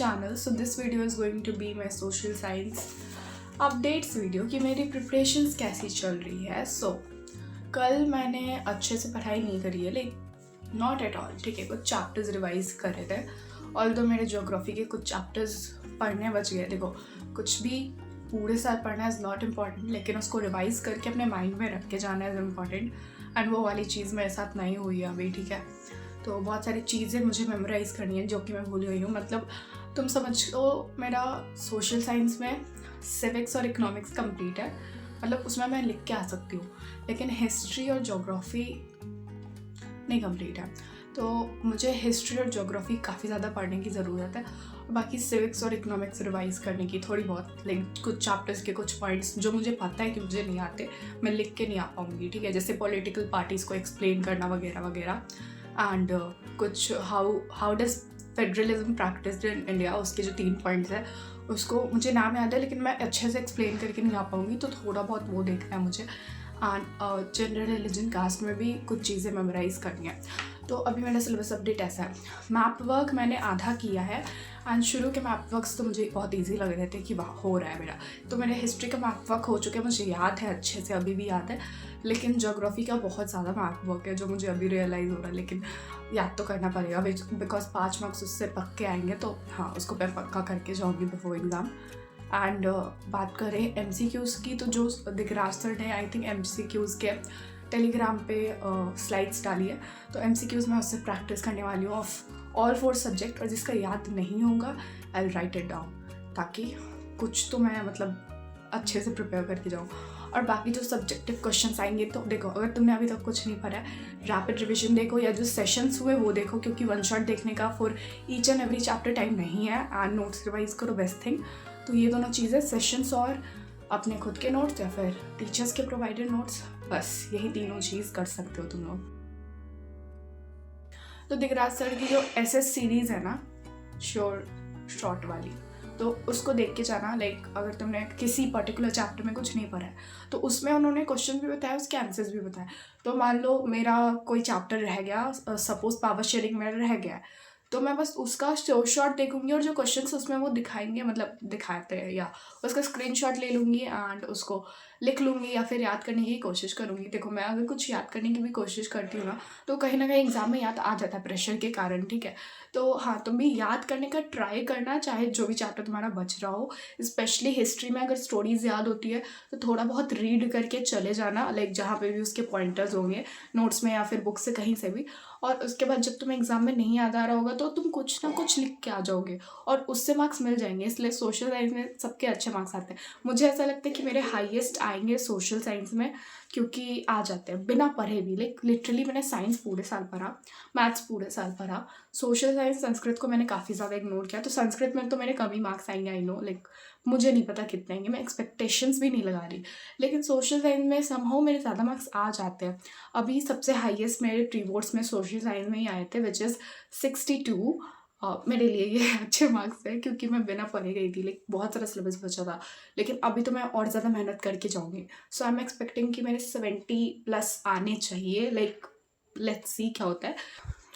channel. So this video is going to be my social science updates video कि मेरी preparations कैसी चल रही है. So कल मैंने अच्छे से पढ़ाई नहीं करी है, लाइक नॉट एट ऑल. ठीक है, कुछ चैप्टर्स रिवाइज कर रहे थे. ऑल्दो मेरे ज्योग्राफी के कुछ चैप्टर्स पढ़ने बच गए. देखो, कुछ भी पूरे साल पढ़ना इज़ नॉट इम्पॉर्टेंट, लेकिन उसको रिवाइज करके अपने माइंड में रख के जाना इज़ इम्पॉर्टेंट. एंड वो वाली चीज़ मेरे साथ नहीं हुई है अभी. ठीक है, तो बहुत सारी चीज़ें मुझे मेमोराइज़ करनी है जो कि मैं भूल गई हूँ. मतलब तुम समझ लो, मेरा सोशल साइंस में सिविक्स और इकोनॉमिक्स कंप्लीट है. मतलब उसमें मैं लिख के आ सकती हूँ, लेकिन हिस्ट्री और ज्योग्राफी नहीं कंप्लीट है. तो मुझे हिस्ट्री और ज्योग्राफी काफ़ी ज़्यादा पढ़ने की ज़रूरत है. और बाकी सिविक्स और इकोनॉमिक्स रिवाइज करने की थोड़ी बहुत, लाइक कुछ चैप्टर्स के कुछ पॉइंट्स जो मुझे पता है कि मुझे नहीं आते, मैं लिख के नहीं आ पाऊँगी. ठीक है, जैसे पॉलिटिकल पार्टीज़ को एक्सप्लेन करना वगैरह वगैरह. एंड कुछ how does federalism practised in India, उसके जो 3 पॉइंट्स हैं उसको मुझे नाम याद है, लेकिन मैं अच्छे से एक्सप्लेन करके नहीं आ पाऊँगी. तो थोड़ा बहुत वो देखना है मुझे. एंड जनरल रिलीजन कास्ट में भी कुछ चीज़ें मेमोराइज़ करनी है. तो अभी मेरा सिलेबस अपडेट ऐसा है. मैप वर्क मैंने आधा किया है. एंड शुरू के मैप वर्क्स तो मुझे बहुत इजी लग रहे थे कि वाह हो रहा है मेरा. तो मेरे हिस्ट्री का मैप वर्क हो चुके हैं, मुझे याद है अच्छे से, अभी भी याद है. लेकिन ज्योग्राफी का बहुत ज़्यादा मैप वर्क है जो मुझे अभी रियलाइज़ हो रहा है, लेकिन याद तो करना पड़ेगा बिकॉज 5 मार्क्स उससे पक्के आएंगे. तो हाँ, उसको मैं पक्का करके जाऊँगी बिफोर एग्ज़ाम. एंड बात करें MCQs की, तो जो दिगराज सर ने आई थिंक MCQs के टेलीग्राम पे स्लाइड्स डाली है, तो MCQs में उससे प्रैक्टिस करने वाली हूँ ऑफ ऑल 4 सब्जेक्ट. और जिसका याद नहीं होगा I will write it down, ताकि कुछ तो मैं मतलब अच्छे से प्रिपेयर करके जाऊँ. और बाकी जो सब्जेक्टिव क्वेश्चंस आएंगे, तो देखो, अगर तुमने अभी तक कुछ नहीं पढ़ा है, रैपिड रिविजन देखो या जो सेशंस हुए वो देखो, क्योंकि वन शॉट देखने का for each and every chapter time नहीं है. एंड नोट्स रिवाइज करो, बेस्ट थिंग. तो ये दोनों चीज़ें, सेशंस और अपने खुद के नोट्स या फिर टीचर्स के प्रोवाइडेड नोट्स, बस यही तीनों चीज़ कर सकते हो तुम लोग. तो दिगराज सर की जो SS सीरीज़ है ना, शॉर्ट वाली, तो उसको देख के जाना. लाइक अगर तुमने किसी पर्टिकुलर चैप्टर में कुछ नहीं पढ़ा है, तो उसमें उन्होंने क्वेश्चन भी बताया, उसके आंसर्स भी बताए. तो मान लो मेरा कोई चैप्टर रह गया, सपोज पावर शेयरिंग में रह गया, तो मैं बस उसका शॉर्ट देखूंगी और जो क्वेश्चंस उसमें वो दिखाएंगे, मतलब दिखाते हैं, या उसका स्क्रीनशॉट ले लूँगी एंड उसको लिख लूँगी या फिर याद करने की कोशिश करूँगी. देखो, मैं अगर कुछ याद करने की भी कोशिश करती हूँ ना, तो कहीं ना कहीं एग्जाम में याद आ जाता है प्रेशर के कारण. ठीक है, तो हाँ, तुम भी याद करने का ट्राई करना, चाहे जो भी चैप्टर तुम्हारा बच रहा हो. स्पेशली हिस्ट्री में अगर स्टोरीज याद होती है तो थोड़ा बहुत रीड करके चले जाना, लाइक जहाँ पे भी उसके पॉइंटर्स होंगे नोट्स में या फिर बुक से कहीं से भी. और उसके बाद जब तुम्हें एग्जाम में नहीं याद आ रहा होगा तो तुम कुछ ना कुछ लिख के आ जाओगे और उससे मार्क्स मिल जाएंगे. इसलिए सोशल साइंस में सबके अच्छे मार्क्स आते हैं. मुझे ऐसा लगता है कि मेरे हाईएस्ट आएंगे सोशल साइंस में, क्योंकि आ जाते हैं बिना पढ़े भी. लाइक लिटरली मैंने साइंस पूरे साल पढ़ा, मैथ्स पूरे साल पढ़ा, सोशल साइंस, संस्कृत को मैंने काफ़ी ज़्यादा इग्नोर किया. तो संस्कृत में तो मेरे कम ही मार्क्स आएंगे, आई नो. लाइक मुझे नहीं पता कितने आएंगे, मैं एक्सपेक्टेशंस भी नहीं लगा रही. लेकिन सोशल साइंस में समहाउ मेरे ज़्यादा मार्क्स आ जाते हैं. अभी सबसे हाईएस्ट मेरे प्री बोर्ड्स में सोशल साइंस में ही आए थे, विच इज़ 62. मेरे लिए ये अच्छे मार्क्स है, क्योंकि मैं बिना पढ़े गई थी. लाइक बहुत सारा सिलेबस बचा था, लेकिन अभी तो मैं और ज़्यादा मेहनत करके जाऊँगी. सो आई एम एक्सपेक्टिंग कि मेरे 70+ आने चाहिए. लाइक लेट्स सी क्या होता है.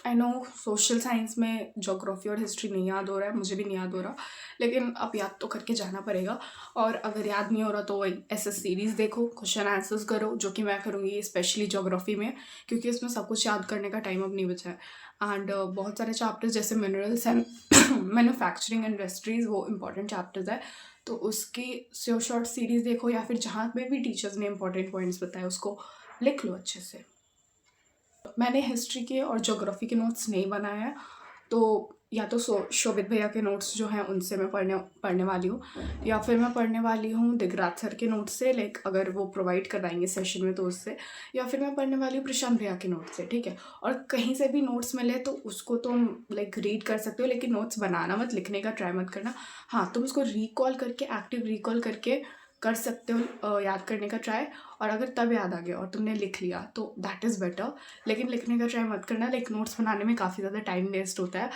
आई नो सोशल साइंस में ज्योग्राफी और हिस्ट्री नहीं याद हो रहा है, मुझे भी नहीं याद हो रहा, लेकिन अब याद तो करके जाना पड़ेगा. और अगर याद नहीं हो रहा तो वही SS सीरीज़ देखो, क्वेश्चन आंसर्स करो, जो कि मैं करूँगी स्पेशली ज्योग्राफी में, क्योंकि इसमें सब कुछ याद करने का टाइम अब नहीं बचा है. एंड बहुत सारे चैप्टर्स जैसे मिनरल्स एंड मैन्युफैक्चरिंग इंडस्ट्रीज़, वो इंपॉर्टेंट चैप्टर्स है. तो उसकी शॉर्ट सीरीज़ देखो, या फिर जहाँ पे भी टीचर्स ने इंपॉर्टेंट पॉइंट्स बताए उसको लिख लो अच्छे से. मैंने हिस्ट्री के और ज्योग्राफी के नोट्स नहीं बनाए हैं, तो या तो शोभित भैया के नोट्स जो हैं उनसे मैं पढ़ने वाली हूँ, या फिर मैं पढ़ने वाली हूँ दिगराज सर के नोट्स से, लाइक अगर वो प्रोवाइड करवाएंगे सेशन में तो उससे, या फिर मैं पढ़ने वाली हूँ प्रशांत भैया के नोट्स से. ठीक है, और कहीं से भी नोट्स मिले तो उसको तुम लाइक रीड कर सकते हो, लेकिन नोट्स बनाना मत, लिखने का ट्राई मत करना. हाँ, तुम उसको रिकॉल करके, एक्टिव रिकॉल करके कर सकते हो याद करने का ट्राई. और अगर तब याद आ गया और तुमने लिख लिया तो दैट इज़ बेटर, लेकिन लिखने का ट्राई मत करना. लाइक नोट्स बनाने में काफ़ी ज़्यादा टाइम वेस्ट होता है.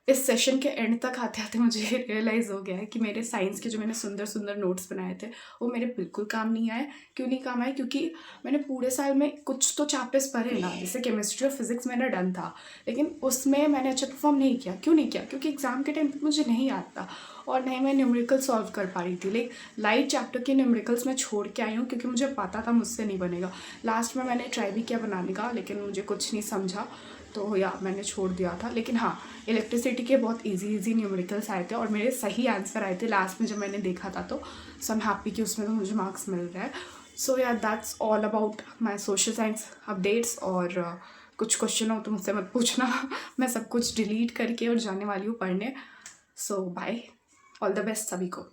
इस सेशन के एंड तक आते आते मुझे रियलाइज़ हो गया है कि मेरे साइंस के जो मैंने सुंदर सुंदर नोट्स बनाए थे वो मेरे बिल्कुल काम नहीं आए। क्यों नहीं काम आए? क्योंकि मैंने पूरे साल में कुछ तो चैप्टर्स पढ़े ना, जैसे केमिस्ट्री और फिजिक्स मैंने डन था, लेकिन उसमें मैंने अच्छा परफॉर्म नहीं किया। क्यों नहीं किया? क्योंकि एग्ज़ाम के टाइम पे मुझे नहीं आता और नहीं मैं न्यूमेरिकल सॉल्व कर पा रही थी। लाइक लाइट चैप्टर के न्यूमेरिकल्स मैं छोड़ के आई हूँ क्योंकि मुझे पता था मुझसे नहीं बनेगा। लास्ट में मैंने ट्राई भी किया बनाने का, लेकिन मुझे कुछ नहीं समझा, तो या मैंने छोड़ दिया था। लेकिन हाँ, इलेक्ट्रिसिटी के बहुत इजी न्यूमेरिकल्स आए थे और मेरे सही आंसर आए थे लास्ट में जब मैंने देखा था। तो सो आई एम हैप्पी कि उसमें तो मुझे मार्क्स मिल रहे हैं। सो या that's all about my social science updates. और कुछ क्वेश्चन हो तो मुझसे मत पूछना मैं सब कुछ डिलीट करके और जाने वाली हूँ पढ़ने। सो बाय, ऑल द बेस्ट सभी को।